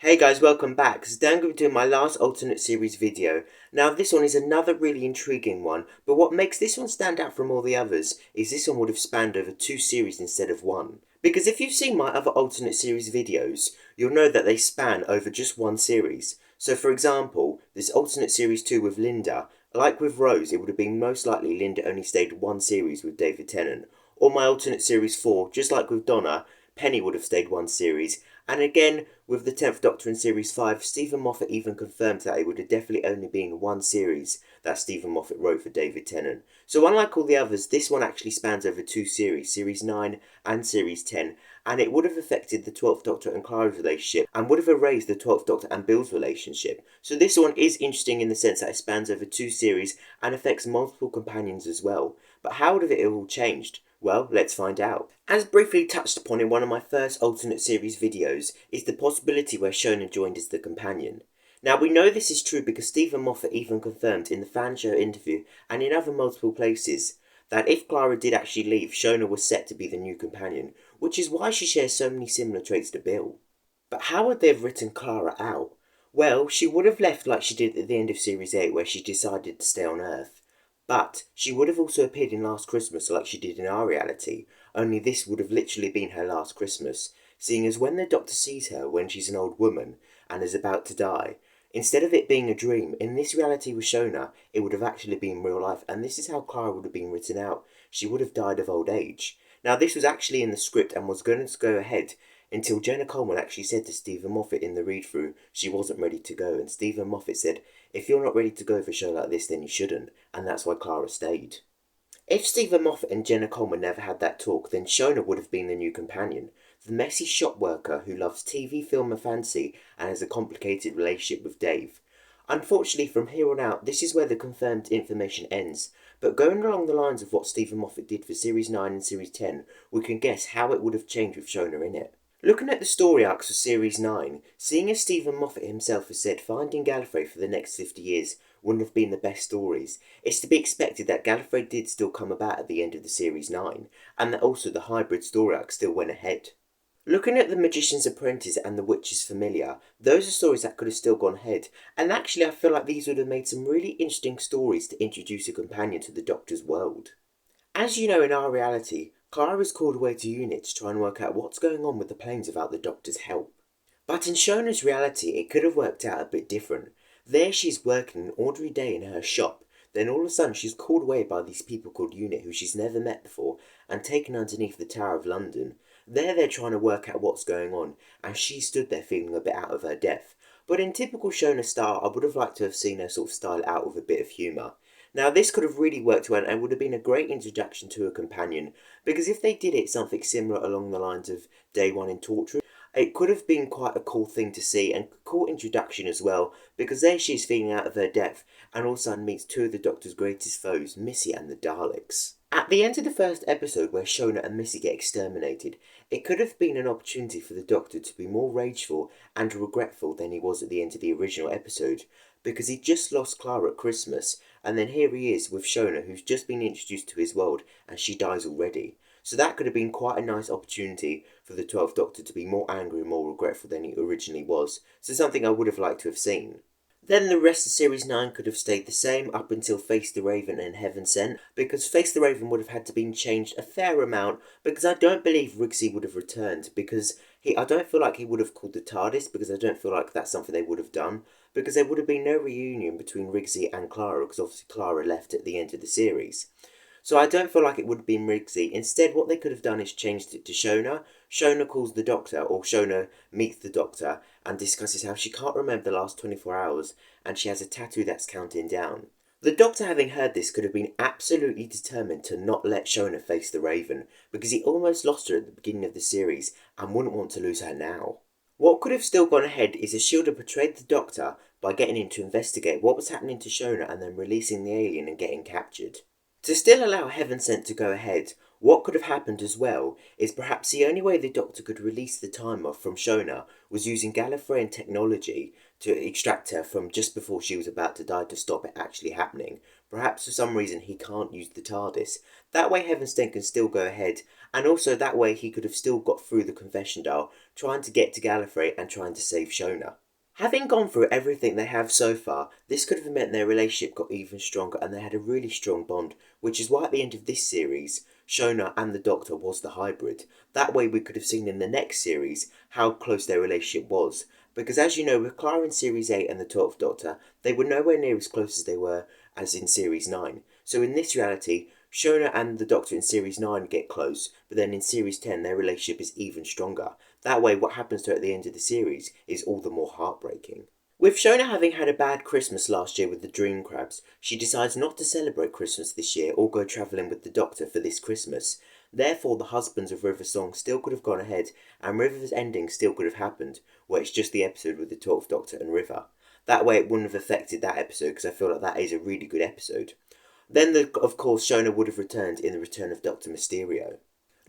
Hey guys, welcome back. So today I'm going to be doing my last alternate series video. Now this one is another really intriguing one, but what makes this one stand out from all the others is this one would have spanned over 2 series instead of one. Because if you've seen my other alternate series videos, you'll know that they span over just one series. So for example, this alternate series 2 with Lynda, like with Rose, it would have been most likely Lynda only stayed one series with David Tennant. Or my alternate series 4, just like with Donna, Penny would have stayed one series. And again, with the 10th Doctor in Series 5, Steven Moffat even confirmed that it would have definitely only been one series that Steven Moffat wrote for David Tennant. So unlike all the others, this one actually spans over 2 series, Series 9 and Series 10, and it would have affected the 12th Doctor and Clara's relationship, and would have erased the 12th Doctor and Bill's relationship. So this one is interesting in the sense that it spans over 2 series and affects multiple companions as well. But how would have it all changed? Well, let's find out. As briefly touched upon in one of my first alternate series videos, is the possibility where Shona joined as the companion. Now we know this is true because Steven Moffat even confirmed in the fan show interview and in other multiple places that if Clara did actually leave, Shona was set to be the new companion, which is why she shares so many similar traits to Bill. But how would they have written Clara out? Well, she would have left like she did at the end of Series 8 where she decided to stay on Earth. But she would have also appeared in Last Christmas like she did in our reality, only this would have literally been her last Christmas, seeing as when the Doctor sees her when she's an old woman and is about to die, instead of it being a dream, in this reality with Shona, it would have actually been real life, and this is how Clara would have been written out. She would have died of old age. Now this was actually in the script and was going to go ahead until Jenna Coleman actually said to Steven Moffat in the read-through she wasn't ready to go, and Steven Moffat said, "If you're not ready to go for a show like this, then you shouldn't," and that's why Clara stayed. If Steven Moffat and Jenna Coleman never had that talk, then Shona would have been the new companion, the messy shop worker who loves TV, film and fancy and has a complicated relationship with Dave. Unfortunately, from here on out, this is where the confirmed information ends, but going along the lines of what Steven Moffat did for Series 9 and Series 10, we can guess how it would have changed with Shona in it. Looking at the story arcs for Series 9, seeing as Steven Moffat himself has said finding Gallifrey for the next 50 years wouldn't have been the best stories, it's to be expected that Gallifrey did still come about at the end of the Series 9, and that also the hybrid story arc still went ahead. Looking at The Magician's Apprentice and The Witch's Familiar, those are stories that could have still gone ahead, and actually I feel like these would have made some really interesting stories to introduce a companion to the Doctor's world. As you know, in our reality, Clara is called away to UNIT to try and work out what's going on with the planes without the Doctor's help. But in Shona's reality, it could have worked out a bit different. There she's working an ordinary day in her shop, then all of a sudden she's called away by these people called UNIT who she's never met before and taken underneath the Tower of London. There they're trying to work out what's going on, and she stood there feeling a bit out of her depth. But in typical Shona style, I would have liked to have seen her sort of style out with a bit of humour. Now this could have really worked well and would have been a great introduction to a companion, because if they did it something similar along the lines of Day 1 in Torture, it could have been quite a cool thing to see and cool introduction as well, because there she is feeling out of her depth and all of a sudden meets two of the Doctor's greatest foes, Missy and the Daleks. At the end of the first episode where Shona and Missy get exterminated, it could have been an opportunity for the Doctor to be more rageful and regretful than he was at the end of the original episode, because he just lost Clara at Christmas, and then here he is with Shona who's just been introduced to his world and she dies already. So that could have been quite a nice opportunity for the 12th Doctor to be more angry and more regretful than he originally was, so something I would have liked to have seen. Then the rest of Series 9 could have stayed the same up until Face the Raven and Heaven Sent, because Face the Raven would have had to been changed a fair amount, because I don't believe Rigsy would have returned, because I don't feel like he would have called the TARDIS, because I don't feel like that's something they would have done, because there would have been no reunion between Rigsy and Clara, because obviously Clara left at the end of the series. So I don't feel like it would have been Rigsy. Instead, what they could have done is changed it to Shona. Shona calls the Doctor, or Shona meets the Doctor, and discusses how she can't remember the last 24 hours, and she has a tattoo that's counting down. The Doctor, having heard this, could have been absolutely determined to not let Shona face the Raven, because he almost lost her at the beginning of the series, and wouldn't want to lose her now. What could have still gone ahead is if Shielder portrayed the Doctor by getting him to investigate what was happening to Shona and then releasing the alien and getting captured. To still allow Heaven Sent to go ahead, What could have happened as well is perhaps the only way the Doctor could release the timer from Shona was using Gallifreyan technology to extract her from just before she was about to die to stop it actually happening. Perhaps for some reason he can't use the TARDIS. That way Heavenstone can still go ahead, and also that way he could have still got through the confession dial, trying to get to Gallifrey and trying to save Shona. Having gone through everything they have so far, this could have meant their relationship got even stronger and they had a really strong bond, which is why at the end of this series, Shona and the Doctor was the hybrid. That way we could have seen in the next series how close their relationship was. Because as you know, with Clara in Series 8 and the 12th Doctor, they were nowhere near as close as they were as in Series 9. So in this reality, Shona and the Doctor in Series 9 get close, but then in Series 10 their relationship is even stronger. That way what happens to her at the end of the series is all the more heartbreaking. With Shona having had a bad Christmas last year with the dream crabs, she decides not to celebrate Christmas this year or go travelling with the Doctor for this Christmas. Therefore, the husbands of River's song still could have gone ahead, and River's ending still could have happened, where it's just the episode with the 12th Doctor and River. That way it wouldn't have affected that episode, because I feel like that is a really good episode. Then, of course, Shona would have returned in The Return of Dr. Mysterio.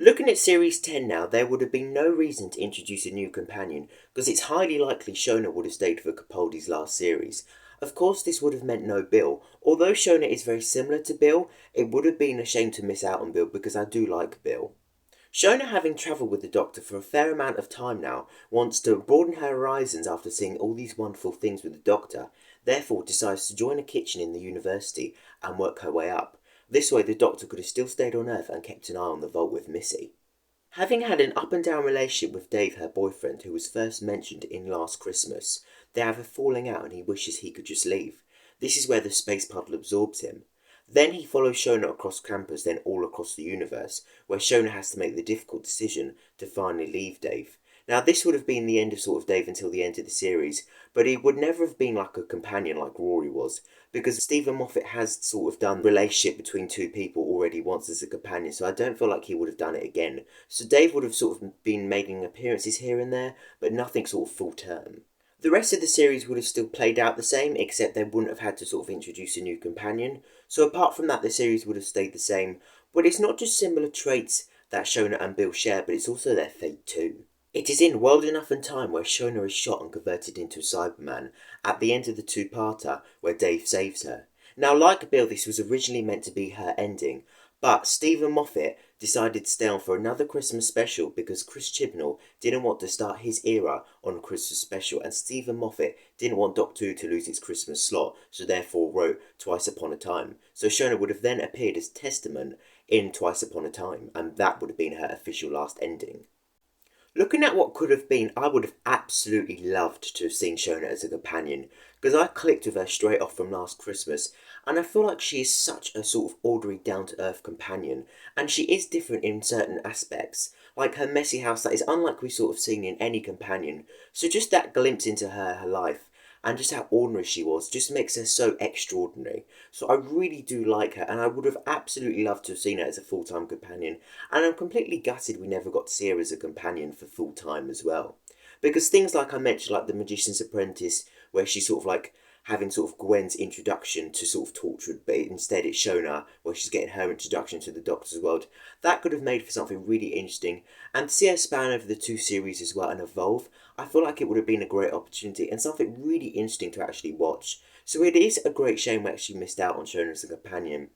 Looking at Series 10 now, there would have been no reason to introduce a new companion, because it's highly likely Shona would have stayed for Capaldi's last series. Of course, this would have meant no Bill. Although Shona is very similar to Bill, it would have been a shame to miss out on Bill, because I do like Bill. Shona, having travelled with the Doctor for a fair amount of time now, wants to broaden her horizons after seeing all these wonderful things with the Doctor, therefore decides to join a kitchen in the university and work her way up. This way the Doctor could have still stayed on Earth and kept an eye on the vault with Missy. Having had an up and down relationship with Dave, her boyfriend, who was first mentioned in Last Christmas, they have a falling out and he wishes he could just leave. This is where the space puddle absorbs him. Then he follows Shona across campus, then all across the universe, where Shona has to make the difficult decision to finally leave Dave. Now this would have been the end of sort of Dave until the end of the series, but he would never have been like a companion like Rory was, because Steven Moffat has sort of done relationship between two people already once as a companion, so I don't feel like he would have done it again. So Dave would have sort of been making appearances here and there, but nothing sort of full term. The rest of the series would have still played out the same, except they wouldn't have had to sort of introduce a new companion. So apart from that, the series would have stayed the same. But it's not just similar traits that Shona and Bill share, but it's also their fate too. It is in World Enough and Time where Shona is shot and converted into a Cyberman, at the end of the two-parter where Dave saves her. Now, like Bill, this was originally meant to be her ending, but Steven Moffat decided to stay on for another Christmas special because Chris Chibnall didn't want to start his era on a Christmas special, and Steven Moffat didn't want Doctor Who to lose its Christmas slot, so therefore wrote Twice Upon a Time. So Shona would have then appeared as Testament in Twice Upon a Time, and that would have been her official last ending. Looking at what could have been, I would have absolutely loved to have seen Shona as a companion, because I clicked with her straight off from Last Christmas, and I feel like she is such a sort of ordinary, down-to-earth companion, and she is different in certain aspects, like her messy house that is unlike we've sort of seen in any companion. So just that glimpse into her life, and just how ordinary she was, just makes her so extraordinary. So I really do like her, and I would have absolutely loved to have seen her as a full-time companion, and I'm completely gutted we never got to see her as a companion for full-time as well. Because things like I mentioned, like The Magician's Apprentice, where she's sort of like having sort of Gwen's introduction to sort of Torchwood, but instead it's Shona, where she's getting her introduction to the Doctor's world, that could have made for something really interesting. And to see her span over the two series as well and evolve, I feel like it would have been a great opportunity and something really interesting to actually watch. So it is a great shame we actually missed out on Shona as a companion.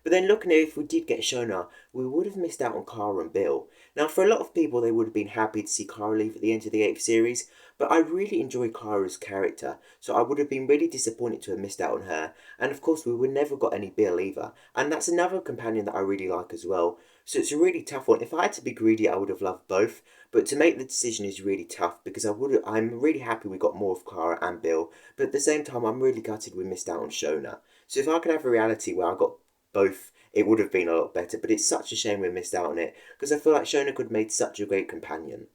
But then looking at if we did get Shona, we would have missed out on Clara and Bill. Now for a lot of people they would have been happy to see Clara leave at the end of the 8th series, but I really enjoy Clara's character, so I would have been really disappointed to have missed out on her. And of course we would never got any Bill either, and that's another companion that I really like as well. So it's a really tough one. If I had to be greedy, I would have loved both, but to make the decision is really tough because I'm really happy we got more of Clara and Bill, but at the same time I'm really gutted we missed out on Shona. So if I could have a reality where I got both, it would have been a lot better, but it's such a shame we missed out on it because I feel like Shona could have made such a great companion.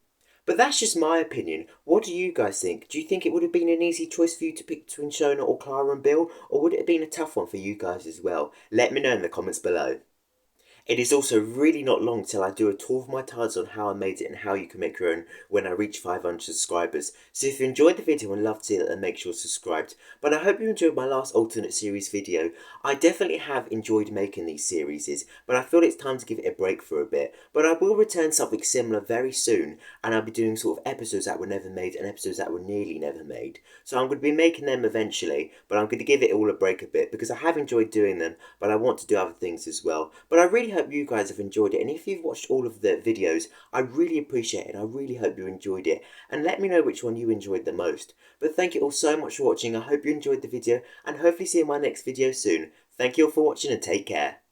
But that's just my opinion. What do you guys think? Do you think it would have been an easy choice for you to pick between Shona or Clara and Bill, or would it have been a tough one for you guys as well? Let me know in the comments below. It is also really not long till I do a tour of my tiles on how I made it and how you can make your own when I reach 500 subscribers. So if you enjoyed the video and love to see that, then make sure you're subscribed. But I hope you enjoyed my last alternate series video. I definitely have enjoyed making these series, but I feel it's time to give it a break for a bit. But I will return something similar very soon, and I'll be doing sort of episodes that were never made and episodes that were nearly never made. So I'm going to be making them eventually, but I'm going to give it all a break a bit because I have enjoyed doing them, but I want to do other things as well. But I really hope you guys have enjoyed it, and if you've watched all of the videos, I really appreciate it, and I really hope you enjoyed it, and let me know which one you enjoyed the most. But thank you all so much for watching. I hope you enjoyed the video, and hopefully see you in my next video soon. Thank you all for watching, and take care.